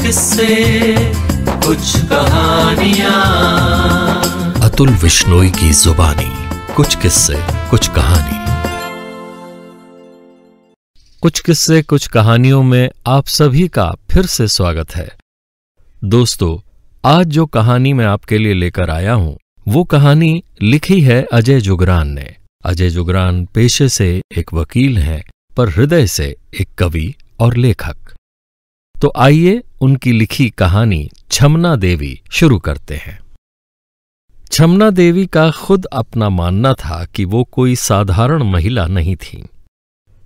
किस्से कुछ कहानियां। अतुल विश्नोई की जुबानी, कुछ किस्से कुछ कहानी। कुछ किस्से कुछ कहानियों में आप सभी का फिर से स्वागत है। दोस्तों, आज जो कहानी मैं आपके लिए लेकर आया हूं वो कहानी लिखी है अजय जुगरान ने। अजय जुगरान पेशे से एक वकील हैं, पर हृदय से एक कवि और लेखक। तो आइए उनकी लिखी कहानी छमना देवी शुरू करते हैं। छमना देवी का खुद अपना मानना था कि वो कोई साधारण महिला नहीं थी,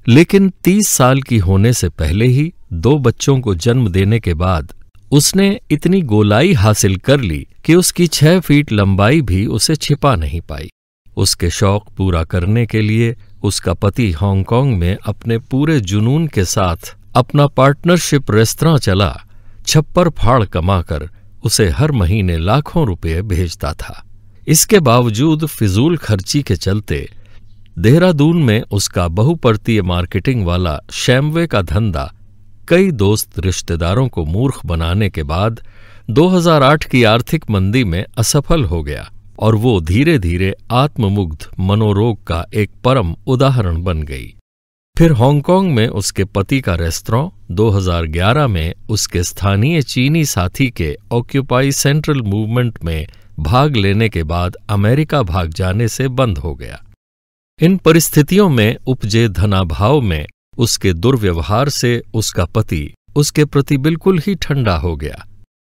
लेकिन 30 साल की होने से पहले ही 2 बच्चों को जन्म देने के बाद उसने इतनी गोलाई हासिल कर ली कि उसकी 6 फीट लंबाई भी उसे छिपा नहीं पाई। उसके शौक पूरा करने के लिए उसका पति हांगकांग में अपने पूरे जुनून के साथ अपना पार्टनरशिप रेस्तरां चला छप्पर फाड़ कमाकर उसे हर महीने लाखों रुपए भेजता था। इसके बावजूद फिजूल खर्ची के चलते देहरादून में उसका बहुपर्तीय मार्केटिंग वाला शैमवे का धंधा कई दोस्त रिश्तेदारों को मूर्ख बनाने के बाद 2008 की आर्थिक मंदी में असफल हो गया और वो धीरे धीरे आत्ममुग्ध मनोरोग का एक परम उदाहरण बन गई। फिर हांगकांग में उसके पति का रेस्तरां 2011 में उसके स्थानीय चीनी साथी के ऑक्यूपाई सेंट्रल मूवमेंट में भाग लेने के बाद अमेरिका भाग जाने से बंद हो गया। इन परिस्थितियों में उपजे धनाभाव में उसके दुर्व्यवहार से उसका पति उसके प्रति बिल्कुल ही ठंडा हो गया।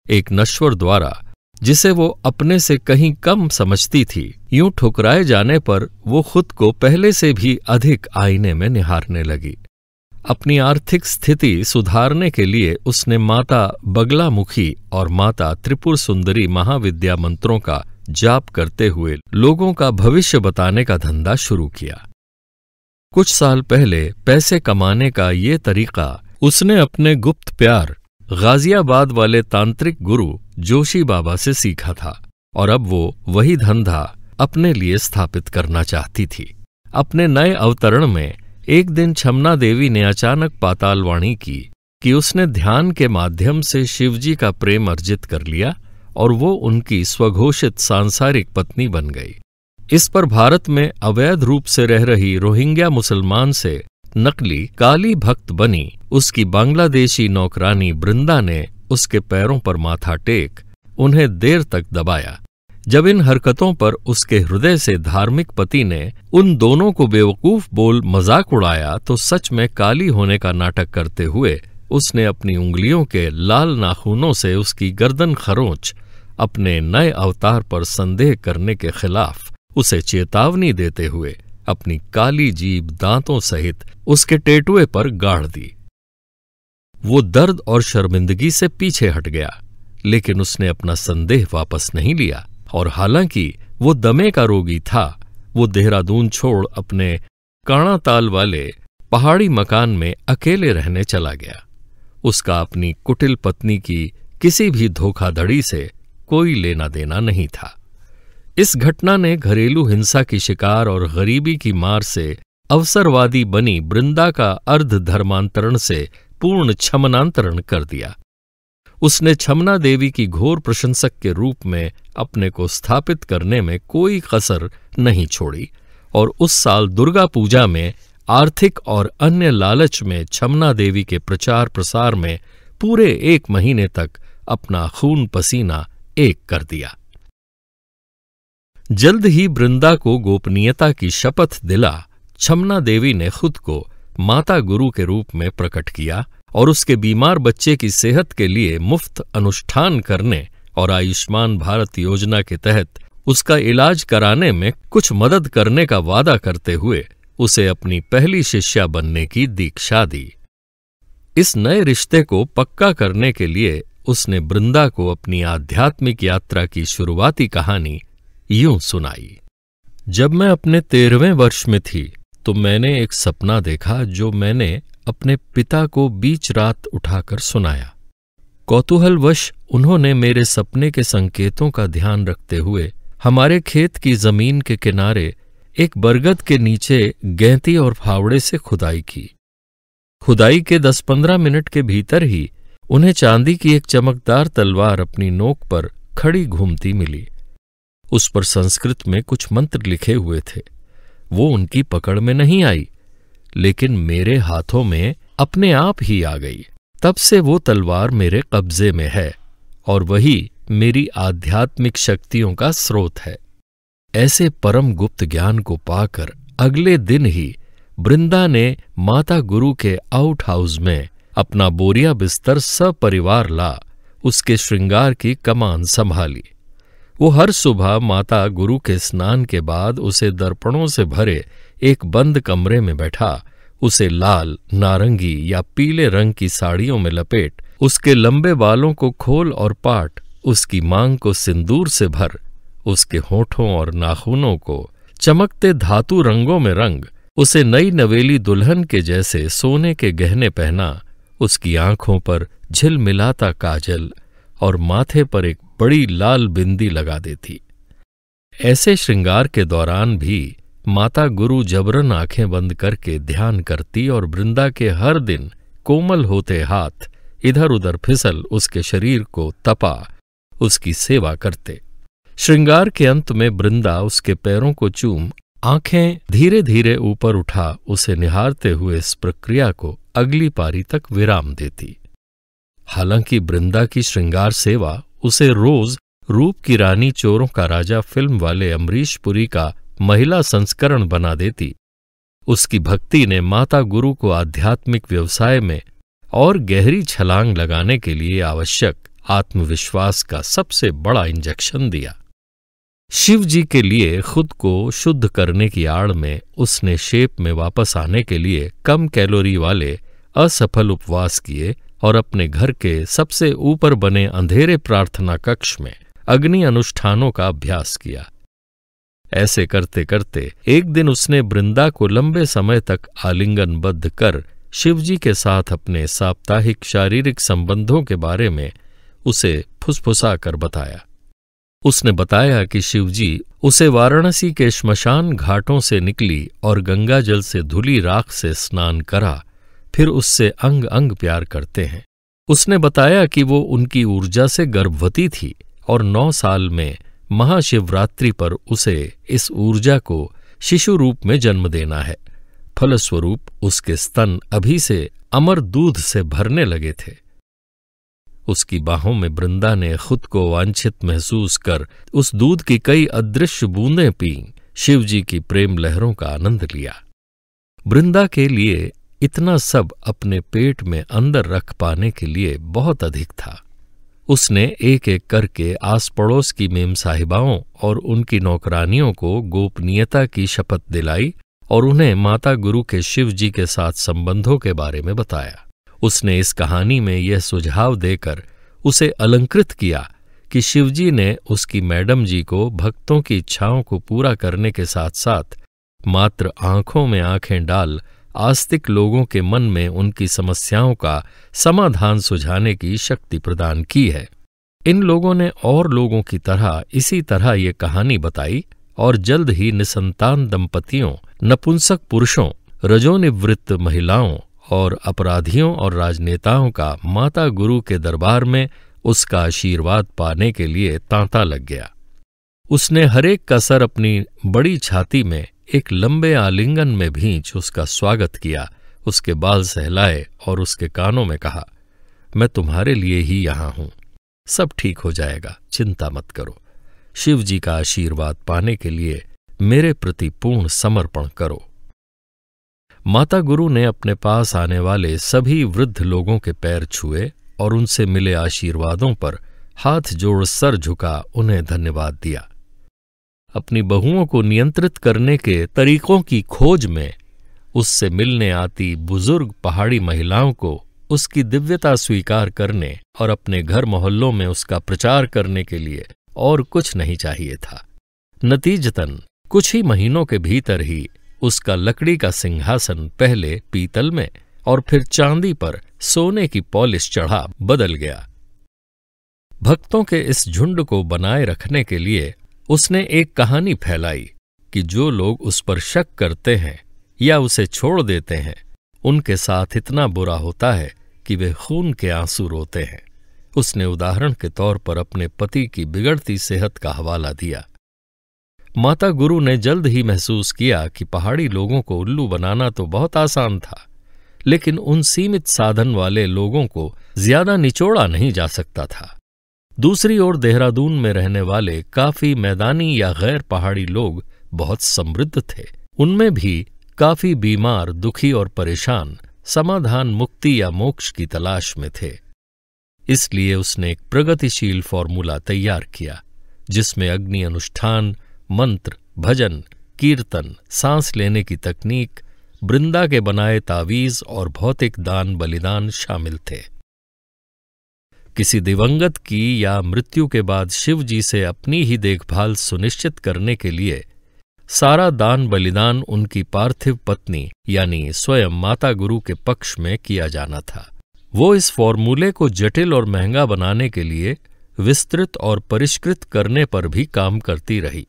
एक नश्वर द्वारा जिसे वो अपने से कहीं कम समझती थी, यूं ठुकराए जाने पर वो खुद को पहले से भी अधिक आईने में निहारने लगी। अपनी आर्थिक स्थिति सुधारने के लिए उसने माता बगलामुखी और माता त्रिपुर सुंदरी महाविद्या मंत्रों का जाप करते हुए लोगों का भविष्य बताने का धंधा शुरू किया। कुछ साल पहले पैसे कमाने का ये तरीका उसने अपने गुप्त प्यार गाजियाबाद वाले तांत्रिक गुरु जोशी बाबा से सीखा था और अब वो वही धंधा अपने लिए स्थापित करना चाहती थी। अपने नए अवतरण में एक दिन छमना देवी ने अचानक पातालवाणी की कि उसने ध्यान के माध्यम से शिवजी का प्रेम अर्जित कर लिया और वो उनकी स्वघोषित सांसारिक पत्नी बन गई। इस पर भारत में अवैध रूप से रह रही रोहिंग्या मुसलमान से नकली काली भक्त बनी उसकी बांग्लादेशी नौकरानी बृंदा ने उसके पैरों पर माथा टेक उन्हें देर तक दबाया। जब इन हरकतों पर उसके हृदय से धार्मिक पति ने उन दोनों को बेवकूफ बोल मजाक उड़ाया तो सच में काली होने का नाटक करते हुए उसने अपनी उंगलियों के लाल नाखूनों से उसकी गर्दन खरोंच अपने नए अवतार पर संदेह करने के खिलाफ उसे चेतावनी देते हुए अपनी काली जीभ दांतों सहित उसके टेटुए पर गाड़ दी। वो दर्द और शर्मिंदगी से पीछे हट गया, लेकिन उसने अपना संदेह वापस नहीं लिया और हालांकि वो दमे का रोगी था, वो देहरादून छोड़ अपने काणाताल वाले पहाड़ी मकान में अकेले रहने चला गया। उसका अपनी कुटिल पत्नी की किसी भी धोखाधड़ी से कोई लेना देना नहीं था। इस घटना ने घरेलू हिंसा की शिकार और गरीबी की मार से अवसरवादी बनी बृंदा का अर्ध धर्मांतरण से पूर्ण छमनांतरण कर दिया। उसने छमना देवी की घोर प्रशंसक के रूप में अपने को स्थापित करने में कोई कसर नहीं छोड़ी और उस साल दुर्गा पूजा में आर्थिक और अन्य लालच में छमना देवी के प्रचार प्रसार में पूरे 1 महीने तक अपना खून पसीना एक कर दिया। जल्द ही बृंदा को गोपनीयता की शपथ दिला छमना देवी ने खुद को माता गुरु के रूप में प्रकट किया और उसके बीमार बच्चे की सेहत के लिए मुफ्त अनुष्ठान करने और आयुष्मान भारत योजना के तहत उसका इलाज कराने में कुछ मदद करने का वादा करते हुए उसे अपनी पहली शिष्या बनने की दीक्षा दी। इस नए रिश्ते को पक्का करने के लिए उसने बृंदा को अपनी आध्यात्मिक यात्रा की शुरुआती कहानी यूं सुनाई। जब मैं अपने 13वें वर्ष में थी तो मैंने एक सपना देखा जो मैंने अपने पिता को बीच रात उठाकर सुनाया। कौतूहलवश उन्होंने मेरे सपने के संकेतों का ध्यान रखते हुए हमारे खेत की जमीन के किनारे एक बरगद के नीचे गैंती और फावड़े से खुदाई की। खुदाई के 10-15 मिनट के भीतर ही उन्हें चांदी की एक चमकदार तलवार अपनी नोक पर खड़ी घूमती मिली। उस पर संस्कृत में कुछ मंत्र लिखे हुए थे। वो उनकी पकड़ में नहीं आई, लेकिन मेरे हाथों में अपने आप ही आ गई। तब से वो तलवार मेरे कब्जे में है और वही मेरी आध्यात्मिक शक्तियों का स्रोत है। ऐसे परम गुप्त ज्ञान को पाकर अगले दिन ही बृंदा ने माता गुरु के आउट हाउस में अपना बोरिया बिस्तर सपरिवार ला उसके श्रृंगार की कमान संभाली। वो हर सुबह माता गुरु के स्नान के बाद उसे दर्पणों से भरे एक बंद कमरे में बैठा उसे लाल, नारंगी या पीले रंग की साड़ियों में लपेट, उसके लंबे बालों को खोल और पाट, उसकी मांग को सिंदूर से भर, उसके होठों और नाखूनों को चमकते धातु रंगों में रंग, उसे नई नवेली दुल्हन के जैसे सोने के गहने पहना, उसकी आंखों पर झिलमिलाता काजल और माथे पर एक बड़ी लाल बिंदी लगा देती। ऐसे श्रृंगार के दौरान भी माता गुरु जबरन आंखें बंद करके ध्यान करती और बृंदा के हर दिन कोमल होते हाथ इधर उधर फिसल उसके शरीर को तपा उसकी सेवा करते। श्रृंगार के अंत में बृंदा उसके पैरों को चूम आंखें धीरे धीरे ऊपर उठा उसे निहारते हुए इस प्रक्रिया को अगली पारी तक विराम देती। हालांकि बृंदा की श्रृंगार सेवा उसे रोज रूप की रानी चोरों का राजा फिल्म वाले अमरीश पुरी का महिला संस्करण बना देती, उसकी भक्ति ने माता गुरु को आध्यात्मिक व्यवसाय में और गहरी छलांग लगाने के लिए आवश्यक आत्मविश्वास का सबसे बड़ा इंजेक्शन दिया। शिव जी के लिए खुद को शुद्ध करने की आड़ में उसने शेप में वापस आने के लिए कम कैलोरी वाले असफल उपवास किए और अपने घर के सबसे ऊपर बने अंधेरे प्रार्थना कक्ष में अग्नि अनुष्ठानों का अभ्यास किया। ऐसे करते करते एक दिन उसने बृंदा को लंबे समय तक आलिंगनबद्ध कर शिवजी के साथ अपने साप्ताहिक शारीरिक संबंधों के बारे में उसे फुसफुसा कर बताया। उसने बताया कि शिवजी उसे वाराणसी के श्मशान घाटों से निकली और गंगा जल से धुली राख से स्नान करा, फिर उससे अंग अंग प्यार करते हैं। उसने बताया कि वो उनकी ऊर्जा से गर्भवती थी और 9 साल में महाशिवरात्रि पर उसे इस ऊर्जा को शिशु रूप में जन्म देना है। फलस्वरूप उसके स्तन अभी से अमर दूध से भरने लगे थे। उसकी बाहों में बृंदा ने खुद को वांछित महसूस कर उस दूध की कई अदृश्य बूंदें पीं, शिवजी की प्रेम लहरों का आनंद लिया। बृंदा के लिए इतना सब अपने पेट में अंदर रख पाने के लिए बहुत अधिक था। उसने एक एक करके आस पड़ोस की मेम साहिबाओं और उनकी नौकरानियों को गोपनीयता की शपथ दिलाई और उन्हें माता गुरु के शिव जी के साथ संबंधों के बारे में बताया। उसने इस कहानी में यह सुझाव देकर उसे अलंकृत किया कि शिवजी ने उसकी मैडम जी को भक्तों की इच्छाओं को पूरा करने के साथ साथ मात्र आंखों में आंखें डाल आस्तिक लोगों के मन में उनकी समस्याओं का समाधान सुझाने की शक्ति प्रदान की है। इन लोगों ने और लोगों की तरह इसी तरह ये कहानी बताई और जल्द ही निसंतान दंपतियों, नपुंसक पुरुषों, रजोनिवृत्त महिलाओं और अपराधियों और राजनेताओं का माता गुरु के दरबार में उसका आशीर्वाद पाने के लिए तांता लग गया। उसने हरेक का सर अपनी बड़ी छाती में एक लंबे आलिंगन में भींच उसका स्वागत किया, उसके बाल सहलाए और उसके कानों में कहा, मैं तुम्हारे लिए ही यहां हूं, सब ठीक हो जाएगा, चिंता मत करो। शिव जी का आशीर्वाद पाने के लिए मेरे प्रति पूर्ण समर्पण करो। माता गुरु ने अपने पास आने वाले सभी वृद्ध लोगों के पैर छुए और उनसे मिले आशीर्वादों पर हाथ जोड़ सर झुका उन्हें धन्यवाद दिया। अपनी बहुओं को नियंत्रित करने के तरीकों की खोज में उससे मिलने आती बुजुर्ग पहाड़ी महिलाओं को उसकी दिव्यता स्वीकार करने और अपने घर मोहल्लों में उसका प्रचार करने के लिए और कुछ नहीं चाहिए था। नतीजतन कुछ ही महीनों के भीतर ही उसका लकड़ी का सिंहासन पहले पीतल में और फिर चांदी पर सोने की पॉलिश चढ़ा बदल गया। भक्तों के इस झुंड को बनाए रखने के लिए उसने एक कहानी फैलाई कि जो लोग उस पर शक करते हैं या उसे छोड़ देते हैं, उनके साथ इतना बुरा होता है कि वे खून के आंसू रोते हैं। उसने उदाहरण के तौर पर अपने पति की बिगड़ती सेहत का हवाला दिया। माता गुरु ने जल्द ही महसूस किया कि पहाड़ी लोगों को उल्लू बनाना तो बहुत आसान था, लेकिन उन सीमित साधन वाले लोगों को ज्यादा निचोड़ा नहीं जा सकता था। दूसरी ओर देहरादून में रहने वाले काफी मैदानी या गैर पहाड़ी लोग बहुत समृद्ध थे। उनमें भी काफी बीमार, दुखी और परेशान समाधान, मुक्ति या मोक्ष की तलाश में थे। इसलिए उसने एक प्रगतिशील फॉर्मूला तैयार किया, जिसमें अग्नि अनुष्ठान, मंत्र, भजन, कीर्तन, सांस लेने की तकनीक, वृंदा के बनाए तावीज और भौतिक दान बलिदान शामिल थे। किसी दिवंगत की या मृत्यु के बाद शिव जी से अपनी ही देखभाल सुनिश्चित करने के लिए सारा दान बलिदान उनकी पार्थिव पत्नी यानी स्वयं माता गुरु के पक्ष में किया जाना था। वो इस फॉर्मूले को जटिल और महंगा बनाने के लिए विस्तृत और परिष्कृत करने पर भी काम करती रही।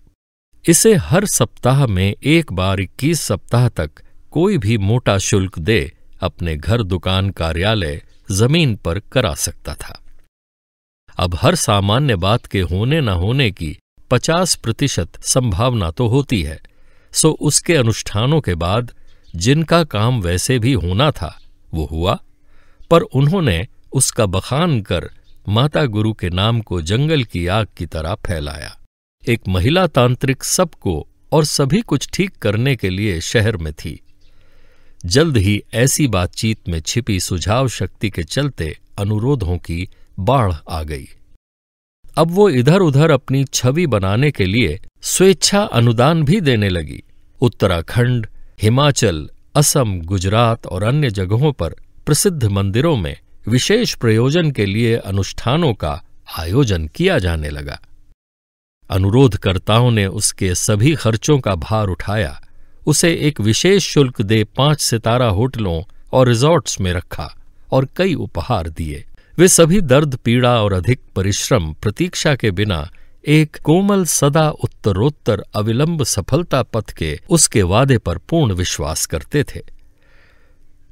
इसे हर सप्ताह में एक बार 21 सप्ताह तक कोई भी मोटा शुल्क दे अपने घर, दुकान, कार्यालय, जमीन पर करा सकता था। अब हर सामान्य बात के होने न होने की 50% संभावना तो होती है, सो उसके अनुष्ठानों के बाद जिनका काम वैसे भी होना था वो हुआ, पर उन्होंने उसका बखान कर माता गुरु के नाम को जंगल की आग की तरह फैलाया। एक महिला तांत्रिक सबको और सभी कुछ ठीक करने के लिए शहर में थी। जल्द ही ऐसी बातचीत में छिपी सुझाव शक्ति के चलते अनुरोधों की बाढ़ आ गई। अब वो इधर उधर अपनी छवि बनाने के लिए स्वेच्छा अनुदान भी देने लगी। उत्तराखंड, हिमाचल, असम, गुजरात और अन्य जगहों पर प्रसिद्ध मंदिरों में विशेष प्रयोजन के लिए अनुष्ठानों का आयोजन किया जाने लगा। अनुरोधकर्ताओं ने उसके सभी खर्चों का भार उठाया, उसे एक विशेष शुल्क दे 5 सितारा होटलों और रिजॉर्ट्स में रखा और कई उपहार दिए। वे सभी दर्द, पीड़ा और अधिक परिश्रम, प्रतीक्षा के बिना एक कोमल, सदा उत्तरोत्तर अविलंब सफलता पथ के उसके वादे पर पूर्ण विश्वास करते थे।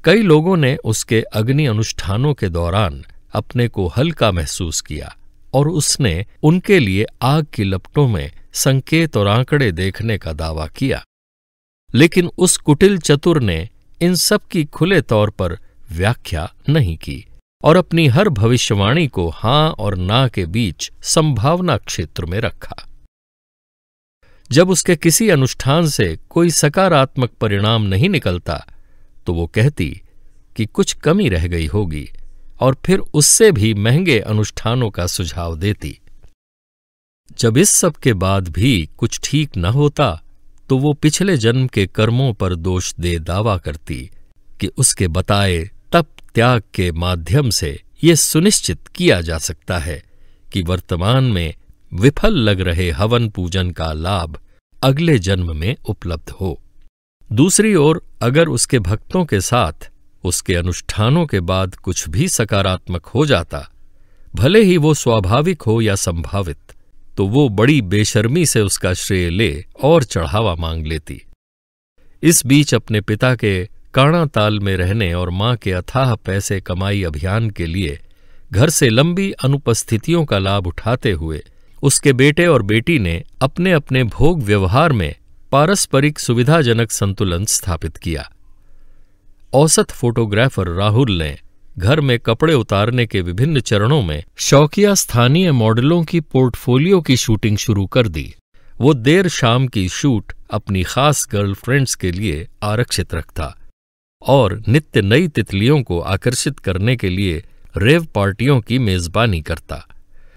कई लोगों ने उसके अग्नि अनुष्ठानों के दौरान अपने को हल्का महसूस किया और उसने उनके लिए आग की लपटों में संकेत और आंकड़े देखने का दावा किया। लेकिन उस कुटिल चतुर ने इन सब की खुले तौर पर व्याख्या नहीं की और अपनी हर भविष्यवाणी को हां और ना के बीच संभावना क्षेत्र में रखा। जब उसके किसी अनुष्ठान से कोई सकारात्मक परिणाम नहीं निकलता तो वो कहती कि कुछ कमी रह गई होगी और फिर उससे भी महंगे अनुष्ठानों का सुझाव देती। जब इस सब के बाद भी कुछ ठीक न होता तो वो पिछले जन्म के कर्मों पर दोष दे दावा करती कि उसके बताए तप त्याग के माध्यम से ये सुनिश्चित किया जा सकता है कि वर्तमान में विफल लग रहे हवन पूजन का लाभ अगले जन्म में उपलब्ध हो। दूसरी ओर अगर उसके भक्तों के साथ उसके अनुष्ठानों के बाद कुछ भी सकारात्मक हो जाता, भले ही वो स्वाभाविक हो या संभावित, तो वो बड़ी बेशर्मी से उसका श्रेय ले और चढ़ावा मांग लेती। इस बीच अपने पिता के काणा ताल में रहने और मां के अथाह पैसे कमाई अभियान के लिए घर से लंबी अनुपस्थितियों का लाभ उठाते हुए उसके बेटे और बेटी ने अपने अपने भोग व्यवहार में पारस्परिक सुविधाजनक संतुलन स्थापित किया। औसत फोटोग्राफर राहुल ने घर में कपड़े उतारने के विभिन्न चरणों में शौकिया स्थानीय मॉडलों की पोर्टफोलियो की शूटिंग शुरू कर दी। वो देर शाम की शूट अपनी खास गर्लफ्रेंड्स के लिए आरक्षित रखता और नित्य नई तितलियों को आकर्षित करने के लिए रेव पार्टियों की मेजबानी करता।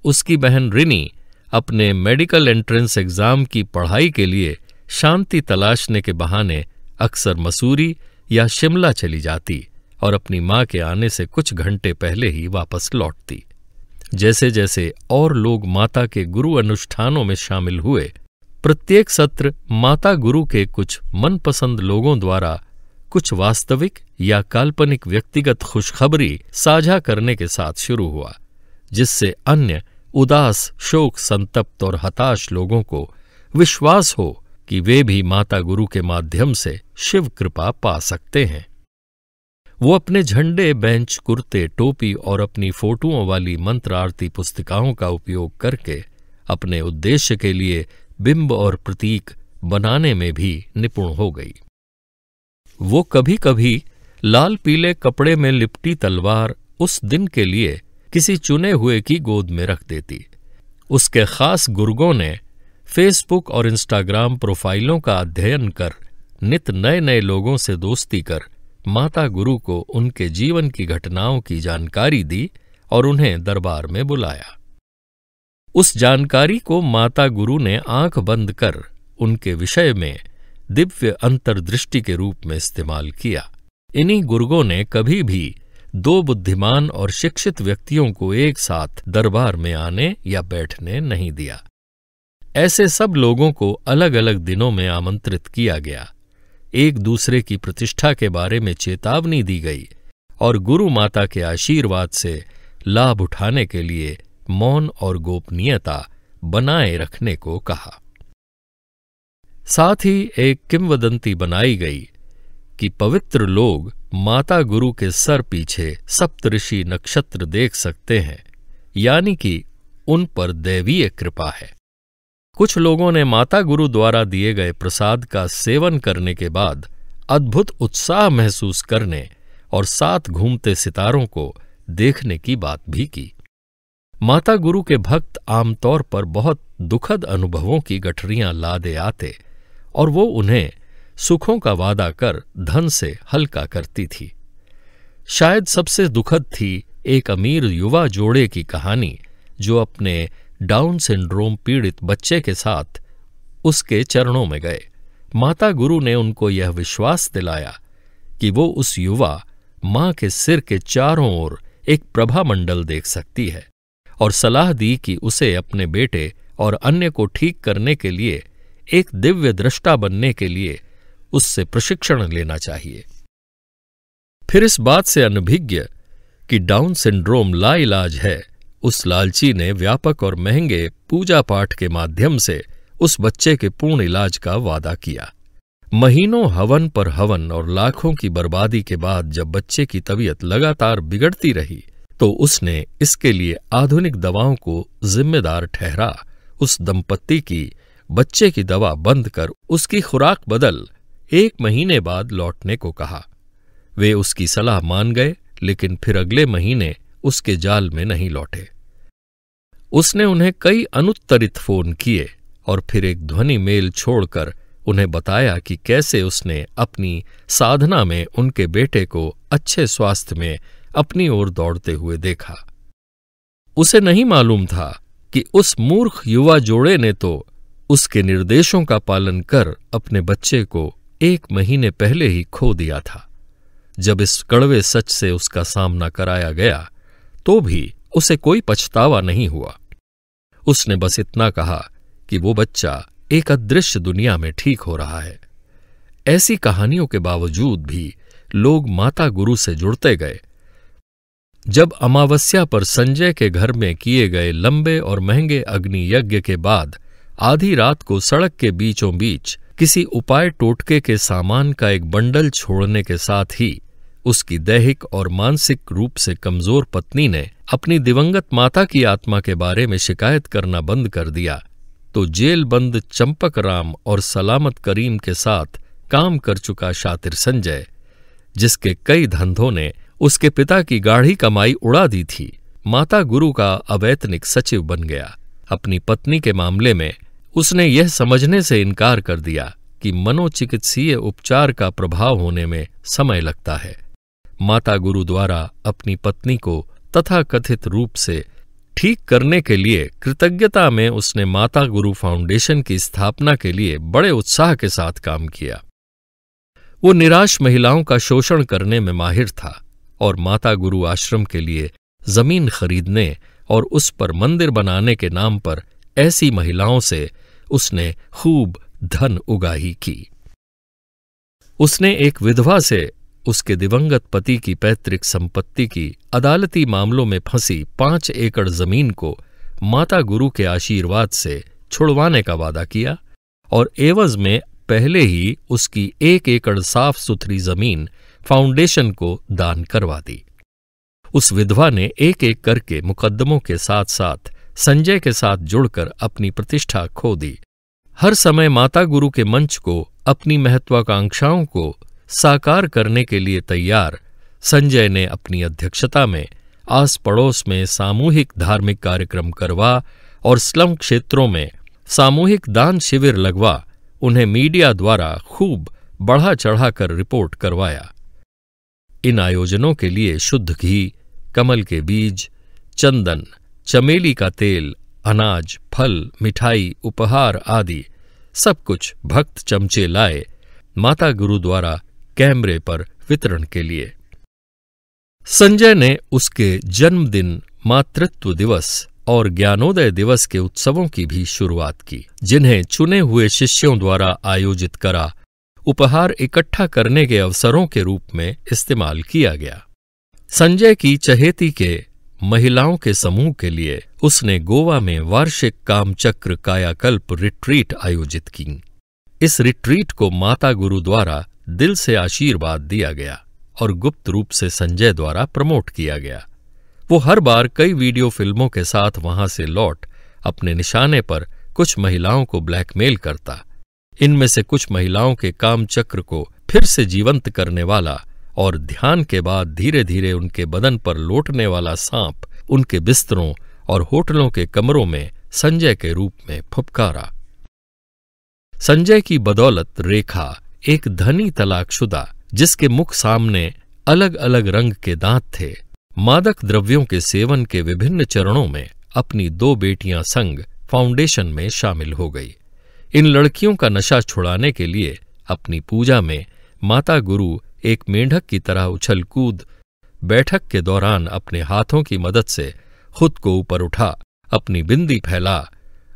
उसकी बहन रिनी अपने मेडिकल एंट्रेंस एग्जाम की पढ़ाई के लिए शांति तलाशने के बहाने अक्सर मसूरी या शिमला चली जाती और अपनी मां के आने से कुछ घंटे पहले ही वापस लौटती। जैसे जैसे और लोग माता के गुरु अनुष्ठानों में शामिल हुए, प्रत्येक सत्र माता गुरु के कुछ मनपसंद लोगों द्वारा कुछ वास्तविक या काल्पनिक व्यक्तिगत खुशखबरी साझा करने के साथ शुरू हुआ, जिससे अन्य उदास, शोक संतप्त और हताश लोगों को विश्वास हो कि वे भी माता गुरु के माध्यम से शिव कृपा पा सकते हैं। वो अपने झंडे, बेंच, कुर्ते, टोपी और अपनी फोटोओं वाली मंत्र आरती पुस्तिकाओं का उपयोग करके अपने उद्देश्य के लिए बिंब और प्रतीक बनाने में भी निपुण हो गई। वो कभी कभी लाल पीले कपड़े में लिपटी तलवार उस दिन के लिए किसी चुने हुए की गोद में रख देती। उसके खास गुर्गों ने फेसबुक और इंस्टाग्राम प्रोफाइलों का अध्ययन कर नित नए नए लोगों से दोस्ती कर माता गुरु को उनके जीवन की घटनाओं की जानकारी दी और उन्हें दरबार में बुलाया। उस जानकारी को माता गुरु ने आंख बंद कर उनके विषय में दिव्य अंतर्दृष्टि के रूप में इस्तेमाल किया। इन्हीं गुर्गों ने कभी भी दो बुद्धिमान और शिक्षित व्यक्तियों को एक साथ दरबार में आने या बैठने नहीं दिया। ऐसे सब लोगों को अलग अलग दिनों में आमंत्रित किया गया, एक दूसरे की प्रतिष्ठा के बारे में चेतावनी दी गई और गुरु माता के आशीर्वाद से लाभ उठाने के लिए मौन और गोपनीयता बनाए रखने को कहा। साथ ही एक किंवदंती बनाई गई कि पवित्र लोग माता गुरु के सर पीछे सप्तऋषि नक्षत्र देख सकते हैं, यानी कि उन पर दैवीय कृपा है। कुछ लोगों ने माता गुरु द्वारा दिए गए प्रसाद का सेवन करने के बाद अद्भुत उत्साह महसूस करने और साथ घूमते सितारों को देखने की बात भी की। माता गुरु के भक्त आमतौर पर बहुत दुखद अनुभवों की गठरियां लादे आते और वो उन्हें सुखों का वादा कर धन से हल्का करती थी। शायद सबसे दुखद थी एक अमीर युवा जोड़े की कहानी जो अपने डाउन सिंड्रोम पीड़ित बच्चे के साथ उसके चरणों में गए। माता गुरु ने उनको यह विश्वास दिलाया कि वो उस युवा मां के सिर के चारों ओर एक प्रभा मंडल देख सकती है और सलाह दी कि उसे अपने बेटे और अन्य को ठीक करने के लिए एक दिव्य दृष्टा बनने के लिए उससे प्रशिक्षण लेना चाहिए। फिर इस बात से अनभिज्ञ कि डाउन सिंड्रोम लाइलाज है, उस लालची ने व्यापक और महंगे पूजा पाठ के माध्यम से उस बच्चे के पूर्ण इलाज का वादा किया। महीनों हवन पर हवन और लाखों की बर्बादी के बाद जब बच्चे की तबीयत लगातार बिगड़ती रही तो उसने इसके लिए आधुनिक दवाओं को जिम्मेदार ठहरा उस दंपत्ति की बच्चे की दवा बंद कर उसकी खुराक बदल 1 महीने बाद लौटने को कहा। वे उसकी सलाह मान गए, लेकिन फिर अगले महीने उसके जाल में नहीं लौटे। उसने उन्हें कई अनुत्तरित फोन किए और फिर एक ध्वनि मेल छोड़कर उन्हें बताया कि कैसे उसने अपनी साधना में उनके बेटे को अच्छे स्वास्थ्य में अपनी ओर दौड़ते हुए देखा। उसे नहीं मालूम था कि उस मूर्ख युवा जोड़े ने तो उसके निर्देशों का पालन कर अपने बच्चे को 1 महीने पहले ही खो दिया था। जब इस कड़वे सच से उसका सामना कराया गया तो भी उसे कोई पछतावा नहीं हुआ। उसने बस इतना कहा कि वो बच्चा एक अदृश्य दुनिया में ठीक हो रहा है। ऐसी कहानियों के बावजूद भी लोग माता गुरु से जुड़ते गए। जब अमावस्या पर संजय के घर में किए गए लंबे और महंगे अग्नि यज्ञ के बाद आधी रात को सड़क के बीचों बीच किसी उपाय टोटके के सामान का एक बंडल छोड़ने के साथ ही उसकी दैहिक और मानसिक रूप से कमजोर पत्नी ने अपनी दिवंगत माता की आत्मा के बारे में शिकायत करना बंद कर दिया, तो जेल बंद चंपक राम और सलामत करीम के साथ काम कर चुका शातिर संजय, जिसके कई धंधों ने उसके पिता की गाढ़ी कमाई उड़ा दी थी, माता गुरु का अवैतनिक सचिव बन गया। अपनी पत्नी के मामले में उसने यह समझने से इनकार कर दिया कि मनोचिकित्सीय उपचार का प्रभाव होने में समय लगता है। माता गुरु द्वारा अपनी पत्नी को तथाकथित रूप से ठीक करने के लिए कृतज्ञता में उसने माता गुरु फाउंडेशन की स्थापना के लिए बड़े उत्साह के साथ काम किया। वो निराश महिलाओं का शोषण करने में माहिर था और माता गुरु आश्रम के लिए जमीन खरीदने और उस पर मंदिर बनाने के नाम पर ऐसी महिलाओं से उसने खूब धन उगाही की। उसने एक विधवा से उसके दिवंगत पति की पैतृक संपत्ति की अदालती मामलों में फंसी 5 एकड़ जमीन को माता गुरु के आशीर्वाद से छुड़वाने का वादा किया और एवज में पहले ही उसकी 1 एकड़ साफ सुथरी जमीन फाउंडेशन को दान करवा दी। उस विधवा ने एक एक करके मुकद्दमों के साथ साथ संजय के साथ जुड़कर अपनी प्रतिष्ठा खो दी। हर समय माता गुरु के मंच को, अपनी महत्वाकांक्षाओं को साकार करने के लिए तैयार संजय ने अपनी अध्यक्षता में आस पड़ोस में सामूहिक धार्मिक कार्यक्रम करवा और स्लम क्षेत्रों में सामूहिक दान शिविर लगवा उन्हें मीडिया द्वारा खूब बढ़ा चढ़ाकर रिपोर्ट करवाया। इन आयोजनों के लिए शुद्ध घी, कमल के बीज, चंदन, चमेली का तेल, अनाज, फल, मिठाई, उपहार आदि सब कुछ भक्त चमचे लाए माता गुरु द्वारा कैमरे पर वितरण के लिए। संजय ने उसके जन्मदिन, मातृत्व दिवस और ज्ञानोदय दिवस के उत्सवों की भी शुरुआत की, जिन्हें चुने हुए शिष्यों द्वारा आयोजित करा उपहार इकट्ठा करने के अवसरों के रूप में इस्तेमाल किया गया। संजय की चहेती के महिलाओं के समूह के लिए उसने गोवा में वार्षिक कामचक्र कायाकल्प रिट्रीट आयोजित की। इस रिट्रीट को माता गुरु द्वारा दिल से आशीर्वाद दिया गया और गुप्त रूप से संजय द्वारा प्रमोट किया गया। वो हर बार कई वीडियो फिल्मों के साथ वहां से लौट अपने निशाने पर कुछ महिलाओं को ब्लैकमेल करता। इनमें से कुछ महिलाओं के कामचक्र को फिर से जीवंत करने वाला और ध्यान के बाद धीरे धीरे उनके बदन पर लौटने वाला सांप उनके बिस्तरों और होटलों के कमरों में संजय के रूप में फुफकारा। संजय की बदौलत रेखा, एक धनी तलाकशुदा जिसके मुख सामने अलग अलग रंग के दांत थे, मादक द्रव्यों के सेवन के विभिन्न चरणों में अपनी 2 बेटियां संग फाउंडेशन में शामिल हो गई। इन लड़कियों का नशा छुड़ाने के लिए अपनी पूजा में माता गुरु एक मेंढक की तरह उछल कूद बैठक के दौरान अपने हाथों की मदद से खुद को ऊपर उठा, अपनी बिंदी फैला,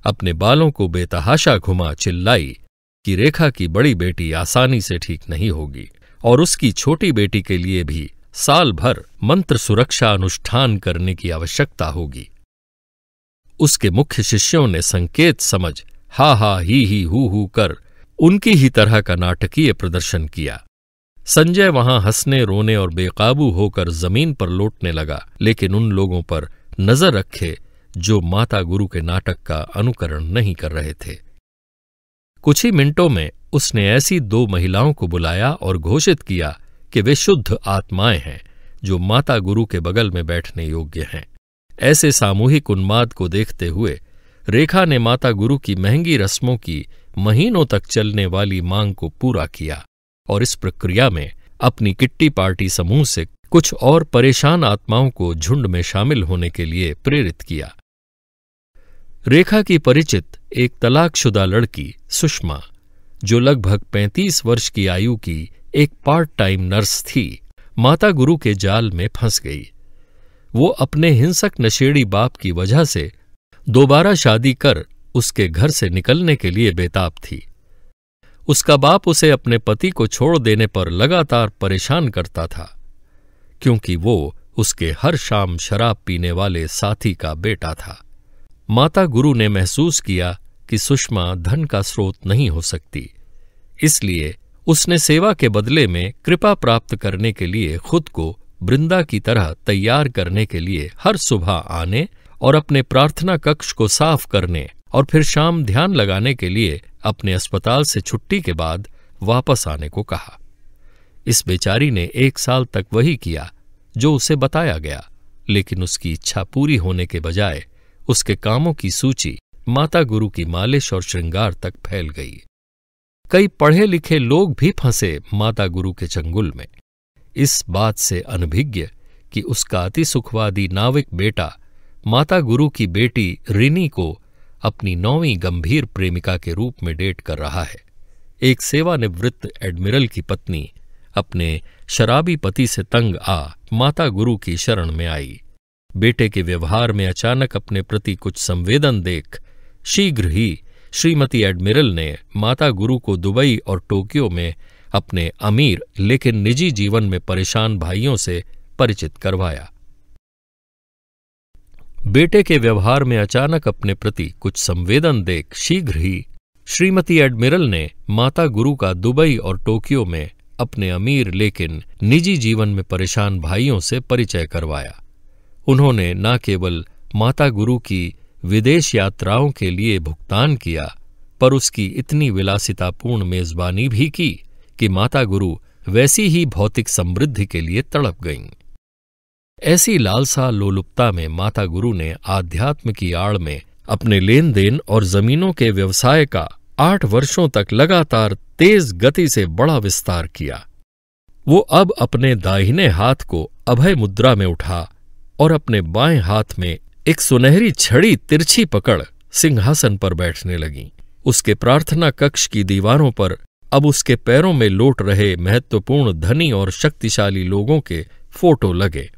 अपने बालों को बेतहाशा घुमा चिल्लाई कि रेखा की बड़ी बेटी आसानी से ठीक नहीं होगी और उसकी छोटी बेटी के लिए भी साल भर मंत्र सुरक्षा अनुष्ठान करने की आवश्यकता होगी। उसके मुख्य शिष्यों ने संकेत समझ हा हा ही हू कर उनकी ही तरह का नाटकीय प्रदर्शन किया। संजय वहां हंसने, रोने और बेकाबू होकर जमीन पर लौटने लगा, लेकिन उन लोगों पर नजर रखे जो माता गुरु के नाटक का अनुकरण नहीं कर रहे थे। कुछ ही मिनटों में उसने ऐसी 2 महिलाओं को बुलाया और घोषित किया कि वे शुद्ध आत्माएं हैं जो माता गुरु के बगल में बैठने योग्य हैं। ऐसे सामूहिक उन्माद को देखते हुए रेखा ने माता गुरु की महंगी रस्मों की महीनों तक चलने वाली मांग को पूरा किया और इस प्रक्रिया में अपनी किट्टी पार्टी समूह से कुछ और परेशान आत्माओं को झुंड में शामिल होने के लिए प्रेरित किया। रेखा की परिचित एक तलाकशुदा लड़की सुषमा, जो लगभग 35 वर्ष की आयु की एक पार्ट टाइम नर्स थी, माता गुरु के जाल में फंस गई। वो अपने हिंसक नशेड़ी बाप की वजह से दोबारा शादी कर उसके घर से निकलने के लिए बेताब थी। उसका बाप उसे अपने पति को छोड़ देने पर लगातार परेशान करता था, क्योंकि वो उसके हर शाम शराब पीने वाले साथी का बेटा था। माता गुरु ने महसूस किया कि सुषमा धन का स्रोत नहीं हो सकती, इसलिए उसने सेवा के बदले में कृपा प्राप्त करने के लिए खुद को वृंदा की तरह तैयार करने के लिए हर सुबह आने और अपने प्रार्थना कक्ष को साफ करने और फिर शाम ध्यान लगाने के लिए अपने अस्पताल से छुट्टी के बाद वापस आने को कहा। इस बेचारी ने 1 साल तक वही किया जो उसे बताया गया, लेकिन उसकी इच्छा पूरी होने के बजाय उसके कामों की सूची माता गुरु की मालिश और श्रृंगार तक फैल गई। कई पढ़े लिखे लोग भी फंसे माता गुरु के चंगुल में, इस बात से अनभिज्ञ कि उसका अति सुखवादी नाविक बेटा माता गुरु की बेटी रिनी को अपनी 9वीं गंभीर प्रेमिका के रूप में डेट कर रहा है। एक सेवानिवृत्त एडमिरल की पत्नी अपने शराबी पति से तंग आ माता गुरु की शरण में आई। बेटे के व्यवहार में अचानक अपने प्रति कुछ संवेदन देख शीघ्र ही श्रीमती एडमिरल ने माता गुरु को दुबई और टोक्यो में अपने अमीर लेकिन निजी जीवन में परेशान भाइयों से परिचित करवाया। बेटे के व्यवहार में अचानक अपने प्रति कुछ संवेदन देख शीघ्र ही श्रीमती एडमिरल ने माता गुरु का दुबई और टोक्यो में अपने अमीर लेकिन निजी जीवन में परेशान भाइयों से परिचय करवाया। उन्होंने न केवल माता गुरु की विदेश यात्राओं के लिए भुगतान किया, पर उसकी इतनी विलासितापूर्ण मेजबानी भी की कि माता गुरु वैसी ही भौतिक समृद्धि के लिए तड़प गईं। ऐसी लालसा लोलुपता में माता गुरु ने आध्यात्म की आड़ में अपने लेन देन और जमीनों के व्यवसाय का 8 वर्षों तक लगातार तेज गति से बड़ा विस्तार किया। वो अब अपने दाहिने हाथ को अभय मुद्रा में उठा और अपने बाएं हाथ में एक सुनहरी छड़ी तिरछी पकड़ सिंहासन पर बैठने लगी। उसके प्रार्थना कक्ष की दीवारों पर अब उसके पैरों में लौट रहे महत्वपूर्ण धनी और शक्तिशाली लोगों के फोटो लगे।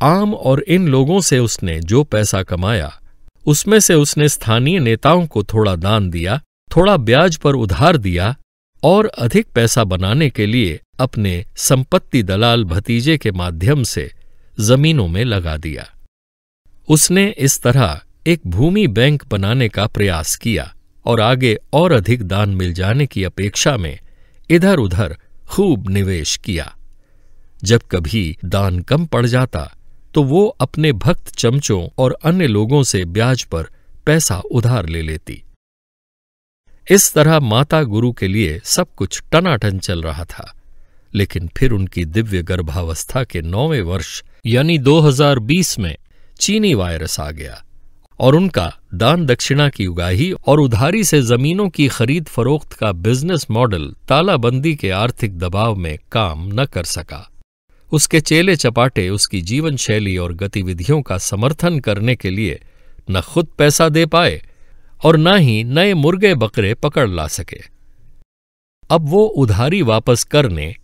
आम और इन लोगों से उसने जो पैसा कमाया, उसमें से उसने स्थानीय नेताओं को थोड़ा दान दिया, थोड़ा ब्याज पर उधार दिया और अधिक पैसा बनाने के लिए अपने संपत्ति दलाल भतीजे के माध्यम से जमीनों में लगा दिया। उसने इस तरह एक भूमि बैंक बनाने का प्रयास किया और आगे और अधिक दान मिल जाने की अपेक्षा में इधर उधर खूब निवेश किया। जब कभी दान कम पड़ जाता तो वो अपने भक्त चमचों और अन्य लोगों से ब्याज पर पैसा उधार ले लेती। इस तरह माता गुरु के लिए सब कुछ टनाटन चल रहा था। लेकिन फिर उनकी दिव्य गर्भावस्था के 9वें वर्ष यानी 2020 में चीनी वायरस आ गया और उनका दान दक्षिणा की उगाही और उधारी से जमीनों की खरीद फरोख्त का बिजनेस मॉडल तालाबंदी के आर्थिक दबाव में काम न कर सका। उसके चेले चपाटे उसकी जीवन शैली और गतिविधियों का समर्थन करने के लिए न खुद पैसा दे पाए और न ही नए मुर्गे बकरे पकड़ ला सके। अब वो उधारी वापस करने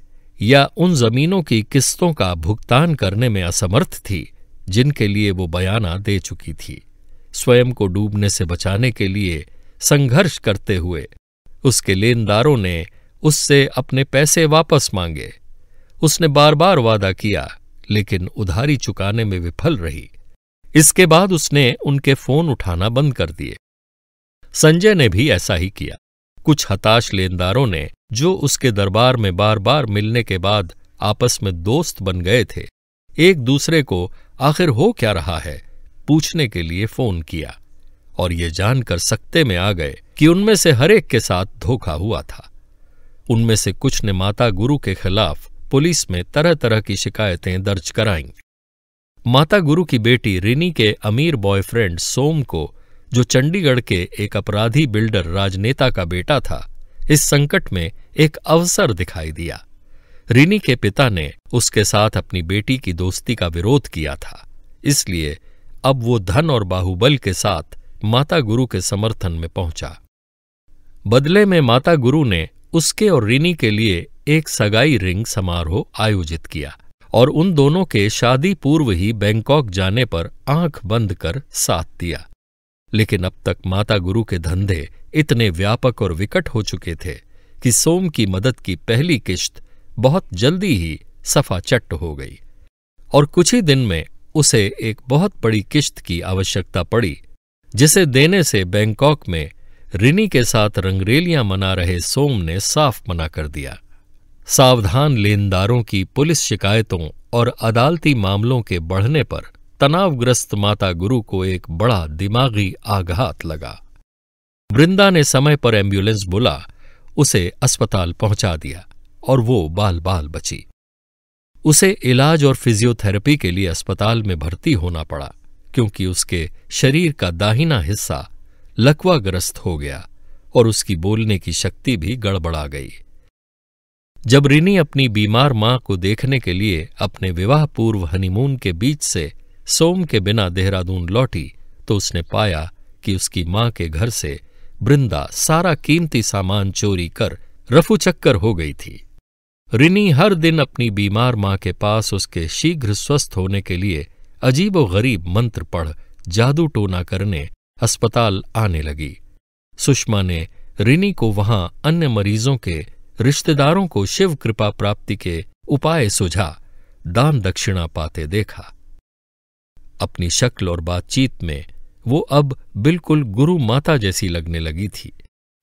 या उन जमीनों की किस्तों का भुगतान करने में असमर्थ थी जिनके लिए वो बयाना दे चुकी थी। स्वयं को डूबने से बचाने के लिए संघर्ष करते हुए उसके लेनदारों ने उससे अपने पैसे वापस मांगे। उसने बार बार वादा किया लेकिन उधारी चुकाने में विफल रही। इसके बाद उसने उनके फोन उठाना बंद कर दिए। संजय ने भी ऐसा ही किया। कुछ हताश लेनदारों ने जो उसके दरबार में बार बार मिलने के बाद आपस में दोस्त बन गए थे, एक दूसरे को आखिर हो क्या रहा है पूछने के लिए फोन किया और ये जानकर सकते में आ गए कि उनमें से हर एक के साथ धोखा हुआ था। उनमें से कुछ ने माता गुरु के खिलाफ पुलिस में तरह तरह की शिकायतें दर्ज कराईं। माता गुरु की बेटी रिनी के अमीर बॉयफ्रेंड सोम को, जो चंडीगढ़ के एक अपराधी बिल्डर राजनेता का बेटा था, इस संकट में एक अवसर दिखाई दिया। रिनी के पिता ने उसके साथ अपनी बेटी की दोस्ती का विरोध किया था, इसलिए अब वो धन और बाहुबल के साथ माता गुरु के समर्थन में पहुंचा। बदले में माता गुरु ने उसके और रिनी के लिए एक सगाई रिंग समारोह आयोजित किया और उन दोनों के शादी पूर्व ही बैंकॉक जाने पर आंख बंद कर साथ दिया। लेकिन अब तक माता गुरु के धंधे इतने व्यापक और विकट हो चुके थे कि सोम की मदद की पहली किश्त बहुत जल्दी ही सफा चट्ट हो गई और कुछ ही दिन में उसे एक बहुत बड़ी किश्त की आवश्यकता पड़ी, जिसे देने से बैंकॉक में रिनी के साथ रंगरेलियां मना रहे सोम ने साफ मना कर दिया। सावधान लेनदारों की पुलिस शिकायतों और अदालती मामलों के बढ़ने पर तनावग्रस्त माता गुरु को एक बड़ा दिमागी आघात लगा। वृंदा ने समय पर एम्बुलेंस बुला उसे अस्पताल पहुंचा दिया और वो बाल बाल बची। उसे इलाज और फिजियोथेरेपी के लिए अस्पताल में भर्ती होना पड़ा क्योंकि उसके शरीर का दाहिना हिस्सा लकवाग्रस्त हो गया और उसकी बोलने की शक्ति भी गड़बड़ा गई। जब रिनी अपनी बीमार मां को देखने के लिए अपने विवाह पूर्व हनीमून के बीच से सोम के बिना देहरादून लौटी तो उसने पाया कि उसकी मां के घर से वृंदा सारा कीमती सामान चोरी कर रफूचक्कर हो गई थी। रिनी हर दिन अपनी बीमार मां के पास उसके शीघ्र स्वस्थ होने के लिए अजीबोगरीब मंत्र पढ़ जादू टोना करने अस्पताल आने लगी। सुषमा ने रिनी को वहां अन्य मरीजों के रिश्तेदारों को शिव कृपा प्राप्ति के उपाय सुझा दान दक्षिणा पाते देखा। अपनी शक्ल और बातचीत में वो अब बिल्कुल गुरु माता जैसी लगने लगी थी।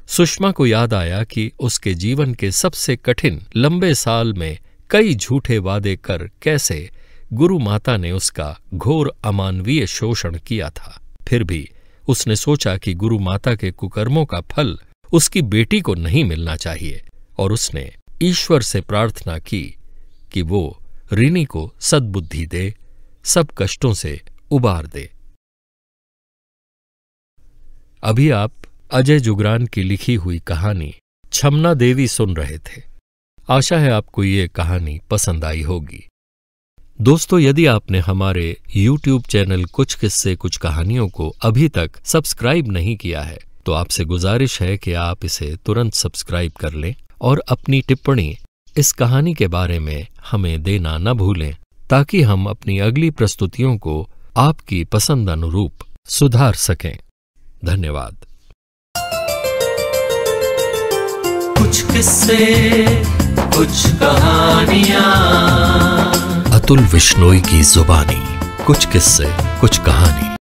सुषमा को याद आया कि उसके जीवन के सबसे कठिन लंबे साल में कई झूठे वादे कर कैसे गुरु माता ने उसका घोर अमानवीय शोषण किया था। फिर भी उसने सोचा कि गुरु माता के कुकर्मों का फल उसकी बेटी को नहीं मिलना चाहिए और उसने ईश्वर से प्रार्थना की कि वो रिनी को सद्बुद्धि दे, सब कष्टों से उबार दे। अभी आप अजय जुगरान की लिखी हुई कहानी छमना देवी सुन रहे थे। आशा है आपको ये कहानी पसंद आई होगी। दोस्तों, यदि आपने हमारे YouTube चैनल कुछ किस्से कुछ कहानियों को अभी तक सब्सक्राइब नहीं किया है तो आपसे गुजारिश है कि आप इसे तुरंत सब्सक्राइब कर लें और अपनी टिप्पणी इस कहानी के बारे में हमें देना न भूलें, ताकि हम अपनी अगली प्रस्तुतियों को आपकी पसंद अनुरूप सुधार सकें। धन्यवाद। कुछ किस्से कुछ कहानियां, अतुल विश्नोई की जुबानी। कुछ किस्से कुछ कहानी।